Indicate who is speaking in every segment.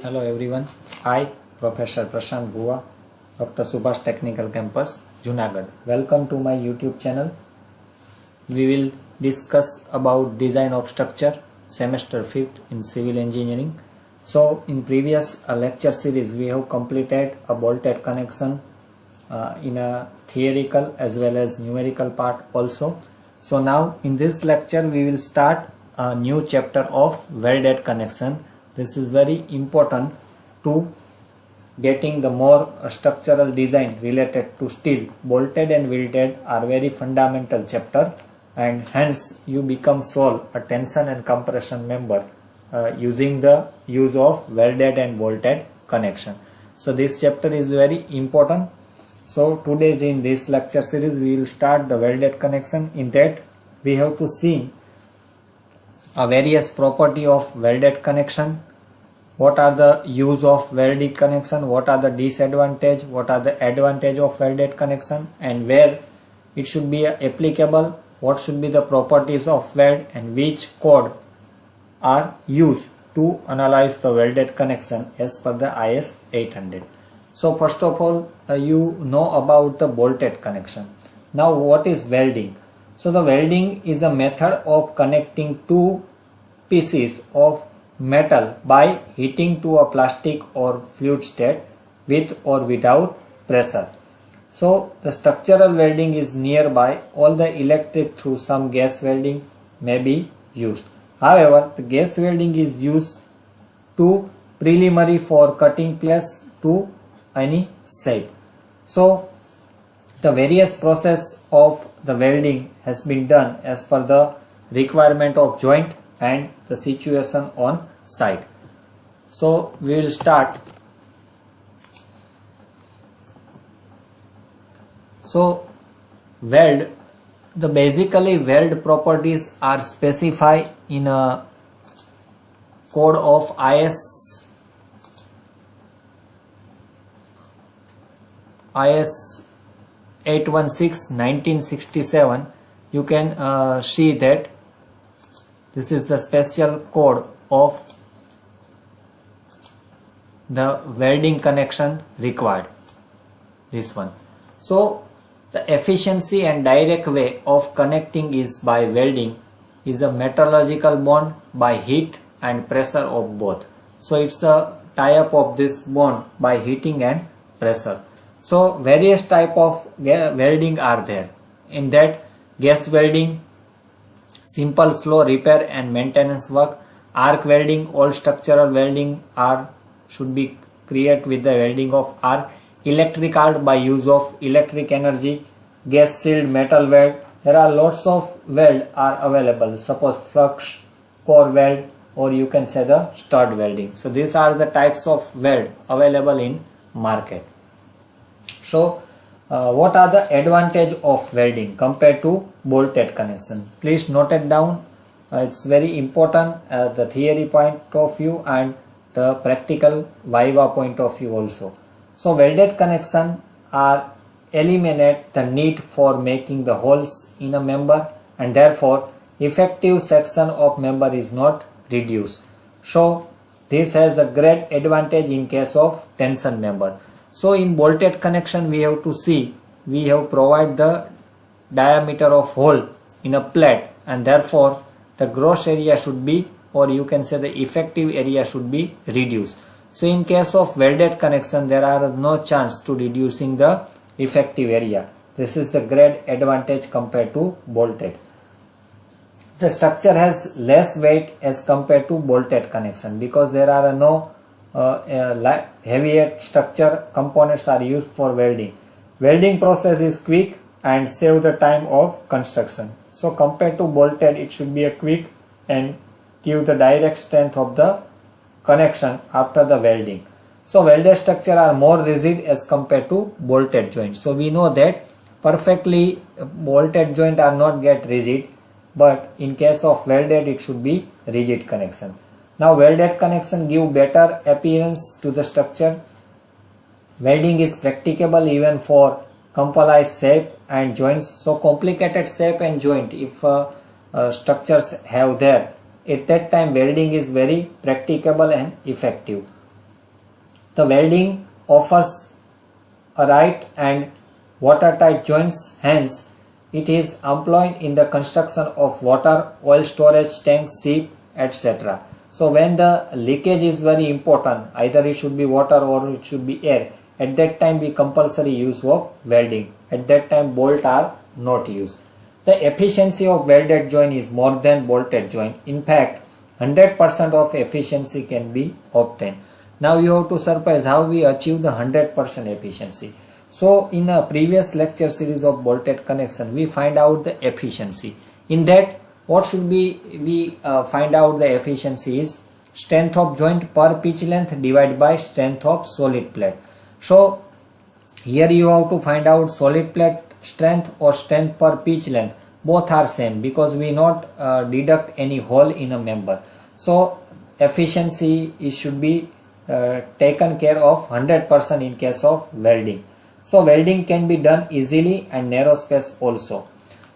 Speaker 1: Hello everyone. I, Professor Prashant Bhuva, Dr. Subhash Technical Campus, Junagadh. Welcome to my YouTube channel. We will discuss about design of structure, semester 5th in civil engineering. So in previous lecture series, we have completed a bolted connection in a theoretical as well as numerical part also. So now in this lecture, we will start a new chapter of welded connection. This is very important to getting the more structural design related to steel. Bolted and welded are very fundamental chapter, and hence you become sole a tension and compression member using the use of welded and bolted connection. So this chapter is very important. So today in this lecture series we will start the welded connection. In that we have to see a various property of welded connection, what are the use of welded connection, what are the disadvantage, what are the advantage of welded connection, and where it should be applicable, what should be the properties of weld, and which code are used to analyze the welded connection as per the IS 800. So first of all, you know about the bolted connection. Now what is welding? So the welding is a method of connecting two pieces of metal by heating to a plastic or fluid state with or without pressure. So the structural welding is nearby. All the electric through some gas welding may be used. However, the gas welding is used to preliminary for cutting place to any shape. So the various process of the welding has been done as per the requirement of joint and the situation on site. So we will start. So weld, the basically weld properties are specified in a code of IS 816 1967. You can see that this is the special code of the welding connection required, this one. So the efficiency and direct way of connecting is by welding is a metallurgical bond by heat and pressure of both. So it's a tie-up of this bond by heating and pressure. So various type of welding are there. In that, gas welding, simple flow repair and maintenance work, arc welding, all structural welding should be created with the welding of arc, electric arc by use of electric energy, gas sealed metal weld. There are lots of weld are available, suppose flux core weld, or you can say the stud welding. So these are the types of weld available in market. So what are the advantage of welding compared to bolted connection? Please note it down. It's very important, the theory point of view and the practical viva point of view also. So welded connection are eliminate the need for making the holes in a member, and therefore effective section of member is not reduced. So this has a great advantage in case of tension member. So in bolted connection we have to see, we have provide the diameter of hole in a plate, and therefore the gross area should be, or you can say the effective area should be reduced. So in case of welded connection there are no chance to reducing the effective area. This is the great advantage compared to bolted. The structure has less weight as compared to bolted connection because there are no heavier structure components are used for welding. Welding process is quick and save the time of construction. So compared to bolted, it should be a quick and give the direct strength of the connection after the welding. So welded structure are more rigid as compared to bolted joint. So we know that perfectly bolted joint are not get rigid, but in case of welded it should be rigid connection. Now welded connection give better appearance to the structure. Welding is practicable even for complex shape and joints. So complicated shape and joint, if structures have there, at that time welding is very practicable and effective. The welding offers a right and watertight joints, hence it is employed in the construction of water, oil storage tanks, ship, etc. So when the leakage is very important, either it should be water or it should be air, at that time we compulsory use of welding. At that time bolt are not used. The efficiency of welded joint is more than bolted joint. In fact, 100% of efficiency can be obtained. Now you have to surprise how we achieve the 100% efficiency. So in a previous lecture series of bolted connection, we find out the efficiency. In that, what should be we find out the efficiency is strength of joint per pitch length divided by strength of solid plate. So here you have to find out solid plate strength or strength per pitch length. Both are same because we not deduct any hole in a member. So efficiency should be taken care of 100% in case of welding. So welding can be done easily and narrow space also.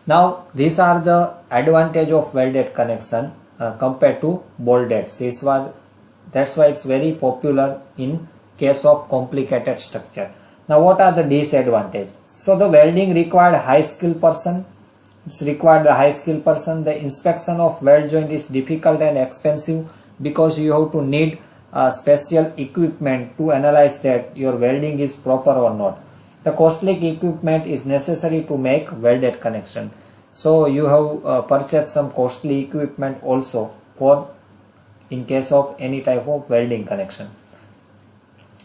Speaker 1: Now these are the advantage of welded connection compared to bolted. That's why it's very popular in case of complicated structure. Now what are the disadvantage? So the welding required high skill person. It's required a high skill person. The inspection of weld joint is difficult and expensive because you have to need special equipment to analyze that your welding is proper or not. The costly equipment is necessary to make welded connection. So you have purchased some costly equipment also for in case of any type of welding connection.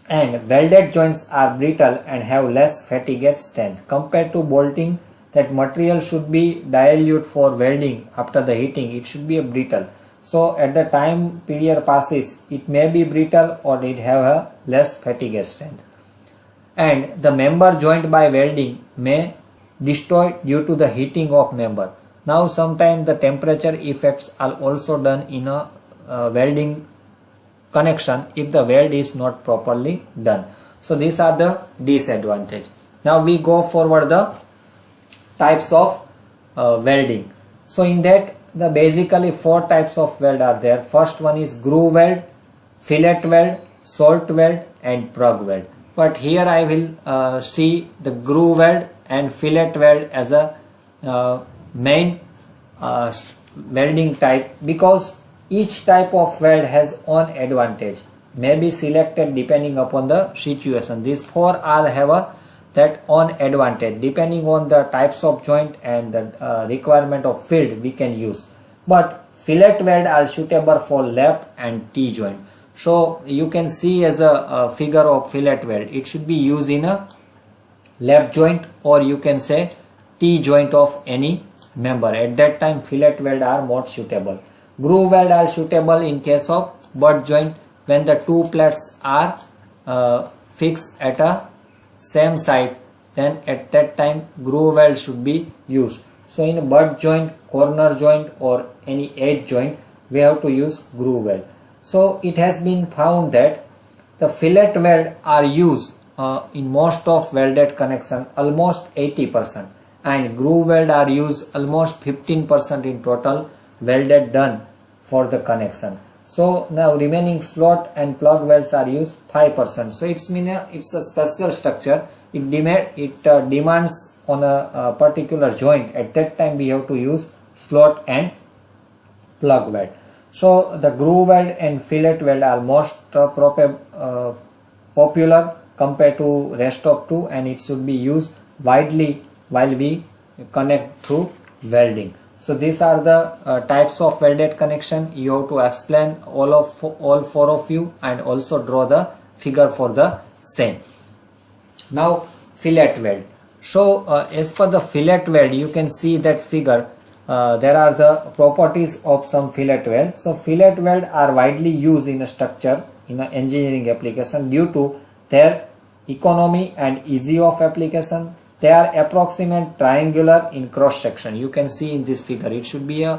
Speaker 1: And welded joints are brittle and have less fatigue strength compared to bolting. That material should be dilute for welding. After the heating, it should be a brittle. So at the time period passes, it may be brittle or it have a less fatigue strength. And the member joined by welding may destroy due to the heating of member. Now sometimes the temperature effects are also done in a welding connection if the weld is not properly done. So these are the disadvantage. Now we go forward the types of welding. So in that the basically 4 types of weld are there. First one is groove weld, fillet weld, salt weld and plug weld. But here I will see the groove weld and fillet weld as a main welding type because each type of weld has own advantage, may be selected depending upon the situation. These 4 all have that own advantage depending on the types of joint and the requirement of field we can use. But fillet weld are suitable for lap and T joint. So you can see as a figure of fillet weld, it should be used in a lap joint or you can say T joint of any member. At that time fillet weld are more suitable. Groove weld are suitable in case of butt joint when the 2 plates are fixed at a same side, then at that time groove weld should be used. So in a butt joint, corner joint or any edge joint we have to use groove weld. So it has been found that the fillet weld are used in most of welded connection almost 80% and groove weld are used almost 15% in total welded done for the connection. So now remaining slot and plug welds are used 5%. So it's a special structure. It demands on a particular joint. At that time we have to use slot and plug weld. So the groove weld and fillet weld are most popular compared to rest of 2 and it should be used widely while we connect through welding. So these are the types of welded connection. You have to explain all 4 of you and also draw the figure for the same. Now fillet weld. So as per the fillet weld, you can see that figure. There are the properties of some fillet weld. So fillet weld are widely used in a structure in an engineering application due to their economy and easy of application. They are approximate triangular in cross section. You can see in this figure it should be a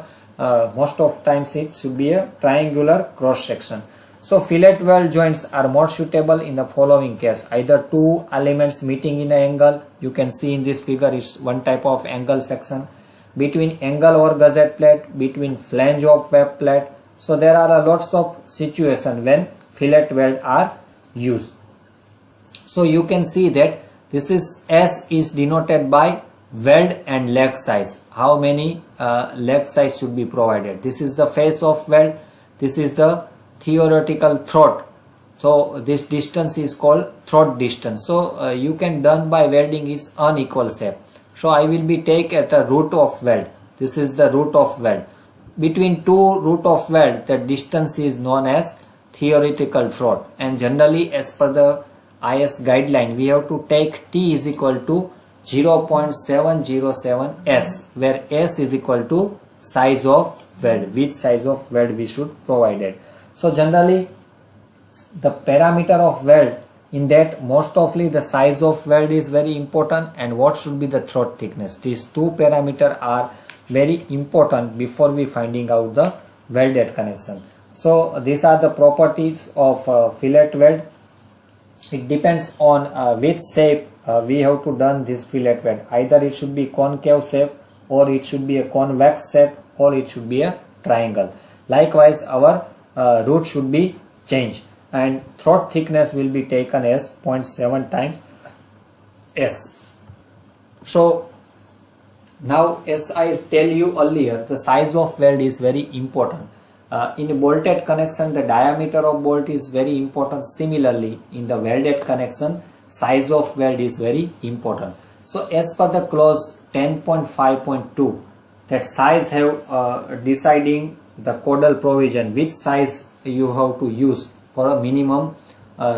Speaker 1: most of times it should be a triangular cross section. So fillet weld joints are more suitable in the following case: either 2 elements meeting in an angle. You can see in this figure it's one type of angle section, between angle or gusset plate, between flange of web plate. So there are lots of situations when fillet weld are used. So you can see that this is S is denoted by weld and leg size. How many leg size should be provided. This is the face of weld. This is the theoretical throat. So this distance is called throat distance. So you can done by welding is unequal shape. So I will be take at the root of weld. This is the root of weld. Between two root of weld, the distance is known as theoretical throat, and generally as per the IS guideline we have to take T is equal to 0.707 S, where S is equal to size of weld, which size of weld we should provided. So generally the parameter of weld, in that most often the size of weld is very important and what should be the throat thickness. These two parameters are very important before we finding out the welded connection. So these are the properties of fillet weld. It depends on which shape we have to done this fillet weld. Either it should be concave shape, or it should be a convex shape, or it should be a triangle. Likewise our root should be changed, and throat thickness will be taken as 0.7 times S. So now, as I tell you earlier, the size of weld is very important. In a bolted connection, the diameter of bolt is very important. Similarly, in the welded connection, size of weld is very important. So as per the clause 10.5.2, that size have deciding the codal provision which size you have to use for a minimum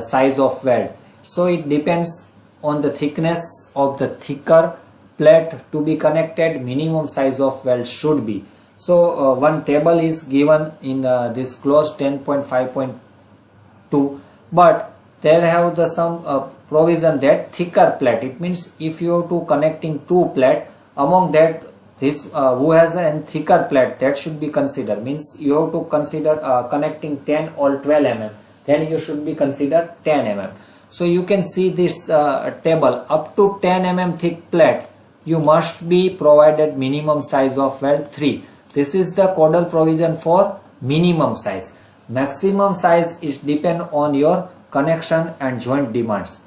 Speaker 1: size of weld. So it depends on the thickness of the thicker plate to be connected. Minimum size of weld should be. So one table is given in this clause 10.5.2, but there have the some provision that thicker plate. It means if you have to connecting two plate, among that this who has a thicker plate, that should be considered. Means you have to consider connecting 10 or 12 mm, then you should be considered 10 mm. So you can see this table, up to 10 mm thick plate you must be provided minimum size of weld 3. This is the codal provision for minimum size. Maximum size is depend on your connection and joint demands.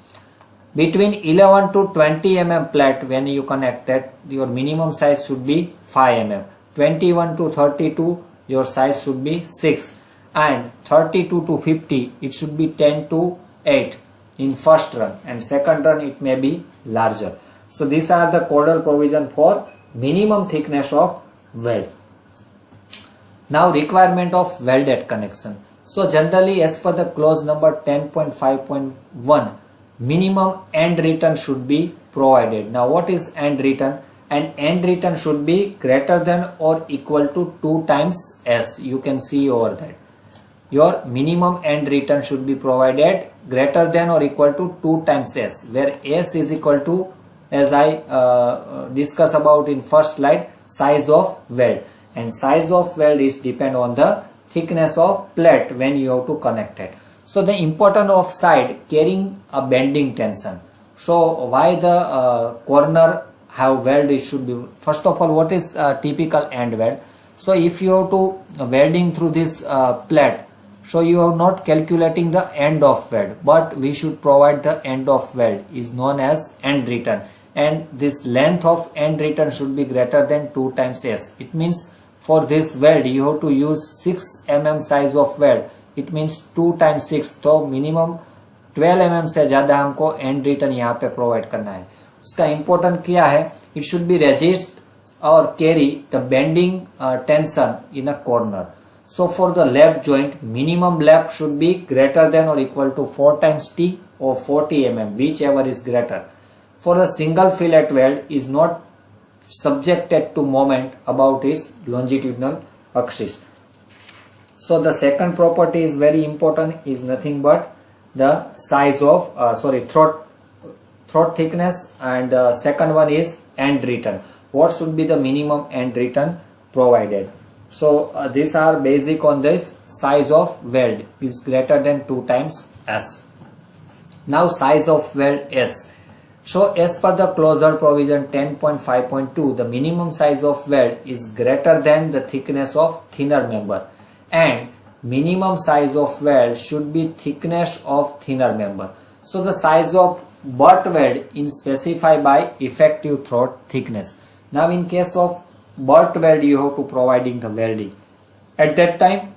Speaker 1: Between 11 to 20 mm plate, when you connect that, your minimum size should be 5 mm. 21 to 32 your size should be 6, and 32 to 50 it should be 10 to 8 in first run, and second run it may be larger. So these are the codal provision for minimum thickness of weld. Now requirement of welded connection. So generally as per the clause number 10.5.1, minimum end return should be provided. Now what is end return? And end return should be greater than or equal to 2 times S. You can see over that. Your minimum end return should be provided greater than or equal to 2 times S, where S is equal to, as I discussed about in first slide, size of weld, and size of weld is depend on the thickness of plate when you have to connect it. So the importance of side carrying a bending tension. So why the corner have weld, it should be, first of all, what is typical end weld? So if you have to welding through this plate, so you are not calculating the end of weld, but we should provide the end of weld is known as end return, and this length of end return should be greater than 2 times S. It means for this weld you have to use 6 mm size of weld. It means 2 times 6, तो minimum 12 mm से ज़्यादा हमको and return यहाँ पे provide करना है. उसका important क्या है? इट शुड बी रेजिस्ट और carry the bending tension in a corner. So for the lap joint, minimum lap should be greater than or equal to 4 times T or 40 mm, whichever is greater. For a single fillet weld is not subjected to moment about its longitudinal axis. So the second property is very important, is nothing but the size of throat thickness, and second one is end return. What should be the minimum end return provided? So these are basic on this. Size of weld is greater than 2 times S. Now size of weld S. So as per the closure provision 10.5.2, the minimum size of weld is greater than the thickness of thinner member, and minimum size of weld should be thickness of thinner member. So the size of butt weld is specified by effective throat thickness. Now in case of butt weld, you have to providing the welding. At that time,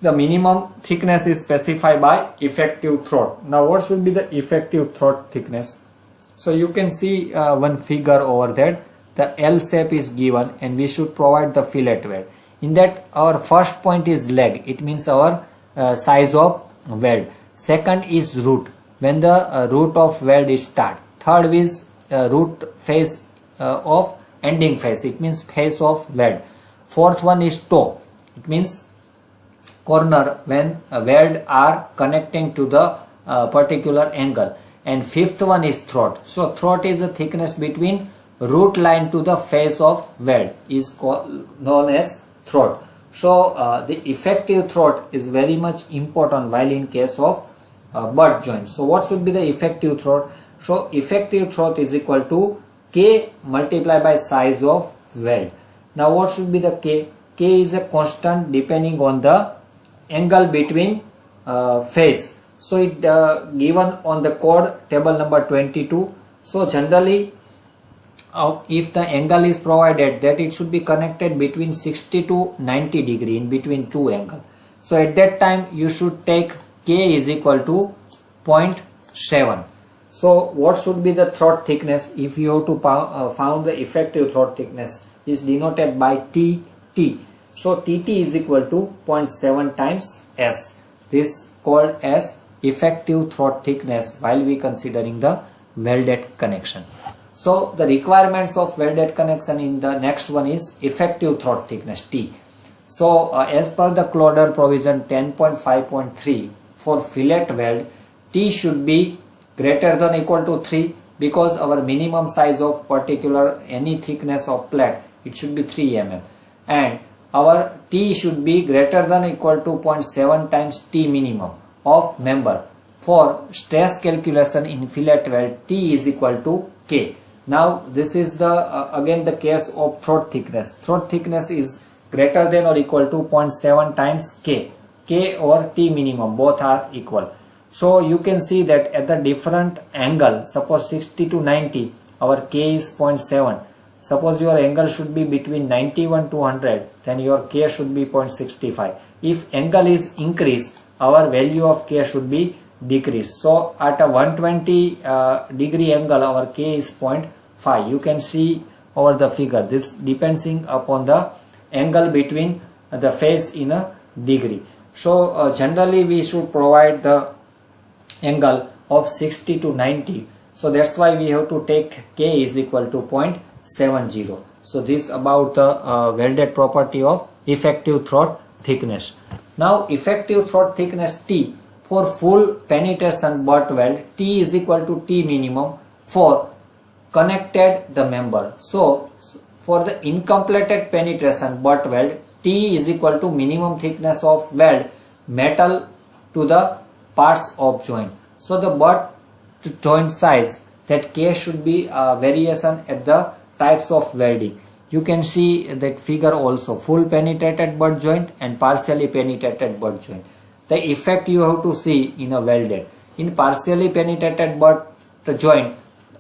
Speaker 1: the minimum thickness is specified by effective throat. Now what should be the effective throat thickness? So you can see one figure over there. The L shape is given and we should provide the fillet weld. In that, our first point is leg. It means our size of weld. Second is root. When the root of weld is start. Third is root face of ending face. It means face of weld. Fourth one is toe. It means corner when weld are connecting to the particular angle. And fifth one is throat. So throat is the thickness between root line to the face of weld is known as throat. So the effective throat is very much important while in case of butt joint. So what should be the effective throat? So effective throat is equal to K multiplied by size of weld. Now what should be the K? K is a constant depending on the angle between face. So it given on the code table number 22. So generally if the angle is provided, that it should be connected between 60 to 90 degree in between two angles. So at that time you should take K is equal to 0.7. So what should be the throat thickness? If you have to found the effective throat thickness is denoted by TT. So TT is equal to 0.7 times S. This called as effective throat thickness while we considering the welded connection. So the requirements of welded connection in the next one is effective throat thickness T. So as per the Clodder provision 10.5.3 for fillet weld, T should be greater than or equal to 3 because our minimum size of particular any thickness of plate, it should be 3 mm, and our T should be greater than or equal to 0.7 times T minimum of member. For stress calculation in fillet weld, T is equal to K. Now this is the again the case of throat thickness. Throat thickness is greater than or equal to 0.7 times K. K or T minimum, both are equal. So you can see that at the different angle, suppose 60 to 90, our K is 0.7. Suppose your angle should be between 91 to 100, then your K should be 0.65. If angle is increased, our value of K should be decreased. So at a 120 degree angle, our K is 0.5. You can see over the figure. This depending upon the angle between the face in a degree. So generally we should provide the angle of 60 to 90. So that's why we have to take K is equal to 0.70. So this about the welded property of effective throat thickness. Now effective throat thickness T for full penetration butt weld, T is equal to T minimum for connected the member. So for the incompleted penetration butt weld, T is equal to minimum thickness of weld metal to the parts of joint. So the butt joint size, that K should be a variation at the types of welding. You can see that figure also, full penetrated butt joint and partially penetrated butt joint. The effect you have to see in a welded. In partially penetrated butt joint,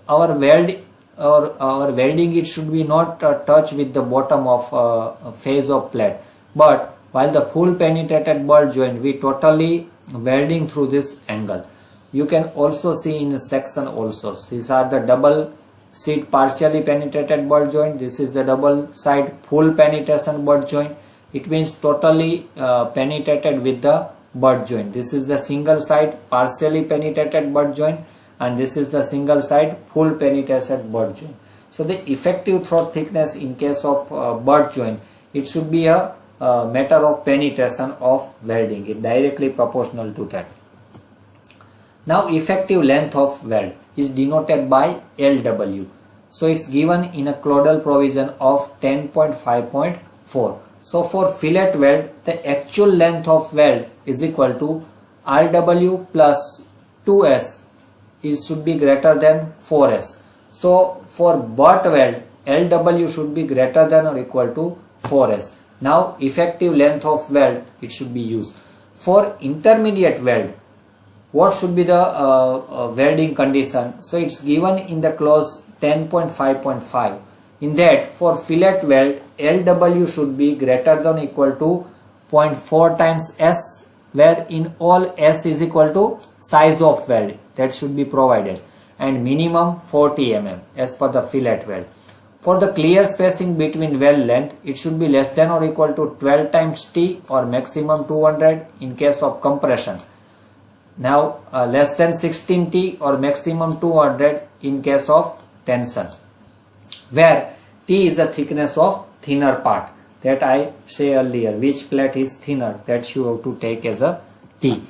Speaker 1: our weld or our welding, it should be not touch with the bottom of face of plate. But while the full penetrated butt joint, we totally welding through this angle. You can also see in the section also. These are the double side partially penetrated butt joint. This is the double side full penetration butt joint. It means totally penetrated with the butt joint. This is the single side partially penetrated butt joint, and this is the single side full penetrated butt joint. So the effective throat thickness in case of butt joint, it should be a matter of penetration of welding. It directly proportional to that. Now effective length of weld is denoted by LW. So it's given in a Clodal provision of 10.5.4. So for fillet weld, the actual length of weld is equal to RW plus 2S is should be greater than 4S. So for butt weld, LW should be greater than or equal to 4S. Now effective length of weld, it should be used. For intermediate weld, what should be the welding condition? So it's given in the clause 10.5.5. in that for fillet weld LW should be greater than or equal to 0.4 times S, where in all S is equal to size of weld that should be provided, and minimum 40 mm as per the fillet weld. For the clear spacing between weld length, it should be less than or equal to 12 times T or maximum 200 in case of compression. Now less than 16 T or maximum 200 in case of tension, where T is the thickness of thinner part that I say earlier, which plate is thinner, that you have to take as a T.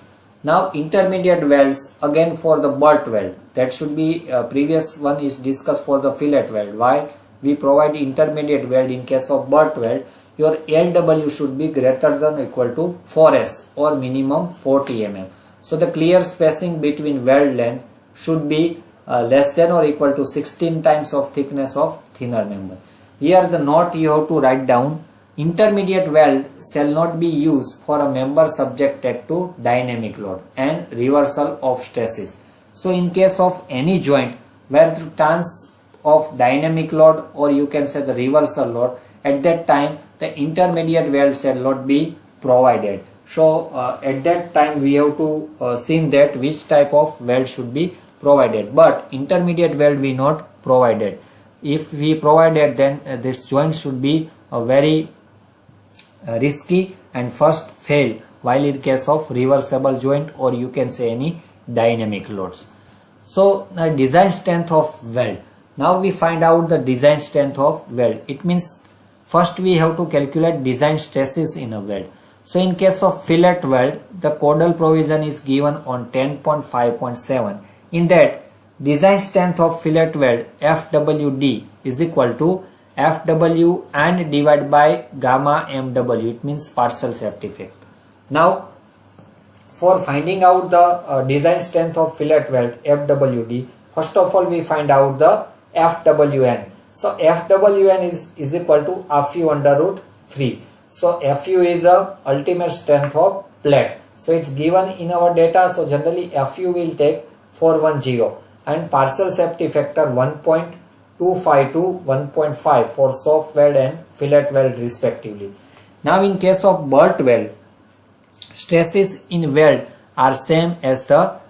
Speaker 1: Now intermediate welds, again for the butt weld, that should be previous one is discussed for the fillet weld. Why we provide intermediate weld in case of butt weld? Your LW should be greater than or equal to 4S or minimum 40 mm. So the clear spacing between weld length should be less than or equal to 16 times of thickness of thinner member. Here the note you have to write down: intermediate weld shall not be used for a member subjected to dynamic load and reversal of stresses. So in case of any joint where the chance of dynamic load, or you can say the reversal load, at that time the intermediate weld shall not be provided. So at that time we have to see that which type of weld should be provided, but intermediate weld we not provided. If we provided, then this joint should be very risky and first fail, while in case of reversible joint, or you can say any dynamic loads. So design strength of weld. Now we find out the design strength of weld. It means first we have to calculate design stresses in a weld. So in case of fillet weld, the codal provision is given on 10.5.7. in that design strength of fillet weld FWD is equal to FW and divided by gamma MW. It means partial safety factor. Now for finding out the design strength of fillet weld FWD, first of all we find out the FWN. So FWN is equal to FU under root 3. So FU is the ultimate strength of plate. So it's given in our data. So generally FU will take 410 and partial safety factor 1.25 to 1.5 for soft weld and fillet weld respectively. Now in case of butt weld, stresses in weld are same as the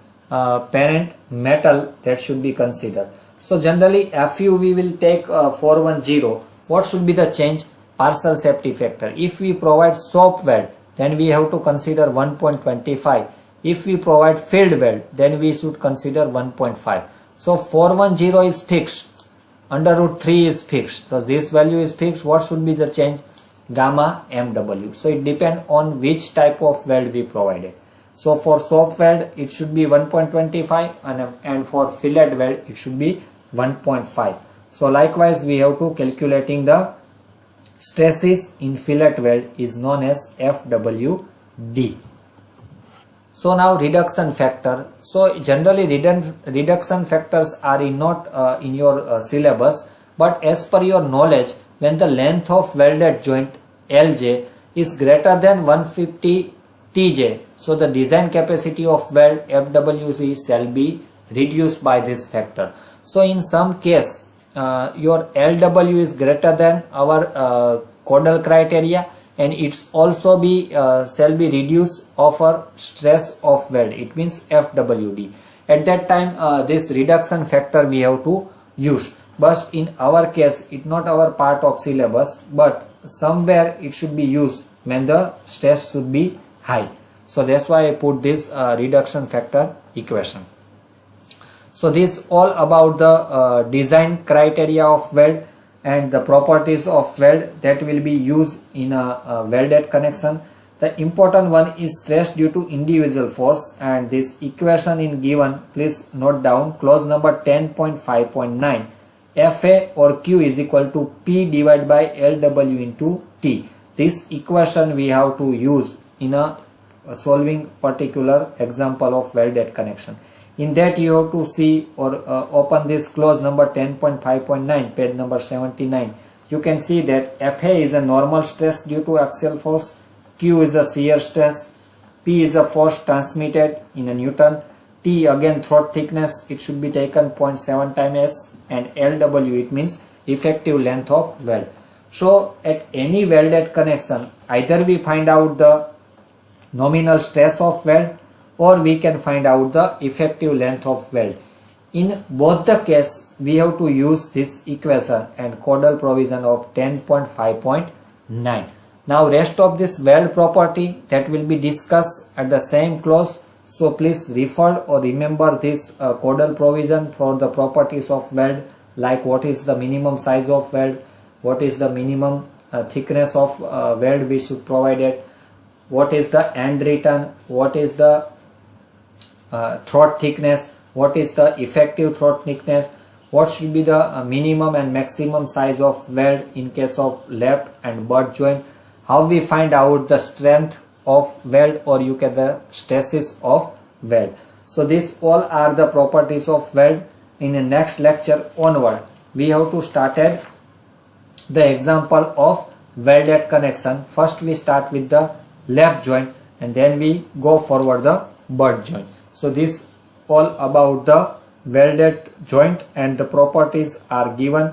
Speaker 1: parent metal that should be considered. So generally FU we will take 410. What should be the change? Partial safety factor. If we provide soft weld, then we have to consider 1.25. If we provide field weld, then we should consider 1.5. So 410 is fixed, under root 3 is fixed. So this value is fixed. What should be the change? Gamma MW. So it depends on which type of weld we provided. So for soft weld it should be 1.25 and for fillet weld it should be 1.5. So likewise we have to calculating the stresses in fillet weld is known as FWD. So now reduction factor. So generally reduction factors are not in your syllabus, but as per your knowledge, when the length of welded joint LJ is greater than 150 TJ, so the design capacity of weld FWC shall be reduced by this factor. So in some case your LW is greater than our codal criteria, and it's also be shall be reduced of our stress of weld. It means FWD. At that time this reduction factor we have to use, but in our case it not our part of syllabus, but somewhere it should be used when the stress should be high. So that's why I put this reduction factor equation. So this all about the design criteria of weld and the properties of weld that will be used in a welded connection. The important one is stress due to individual force, and this equation in given, please note down, clause number 10.5.9. Fa or Q is equal to P divided by LW into T. This equation we have to use in a solving particular example of welded connection. In that you have to see or open this clause number 10.5.9, page number 79. You can see that Fa is a normal stress due to axial force, Q is a shear stress, P is a force transmitted in a Newton, T again throat thickness, it should be taken 0.7 times S, and LW it means effective length of weld. So at any welded connection, either we find out the nominal stress of weld or we can find out the effective length of weld. In both the case, we have to use this equation and Codal provision of 10.5.9. Now rest of this weld property that will be discussed at the same clause. So please refer or remember this Codal provision for the properties of weld, like what is the minimum size of weld, what is the minimum thickness of weld we should provide it, what is the end return, what is the throat thickness, what is the effective throat thickness, what should be the minimum and maximum size of weld in case of lap and butt joint, how we find out the strength of weld or you can the stresses of weld. So these all are the properties of weld. In the next lecture onward, we have to start at the example of welded connection. First we start with the lap joint and then we go forward the butt joint. So this all about the welded joint and the properties are given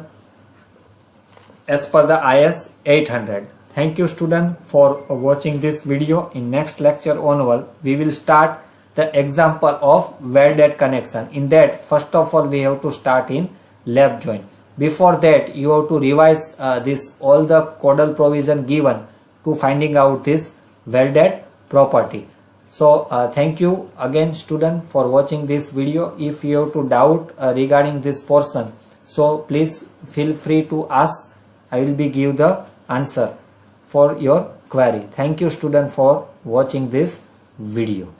Speaker 1: as per the IS 800. Thank you student for watching this video. In next lecture onward, we will start the example of welded connection. In that, first of all, we have to start in lap joint. Before that, you have to revise this all the Codal provision given to finding out this welded property. So thank you again student for watching this video. If you have to doubt regarding this portion, so please feel free to ask. I will be give the answer for your query. Thank you student for watching this video.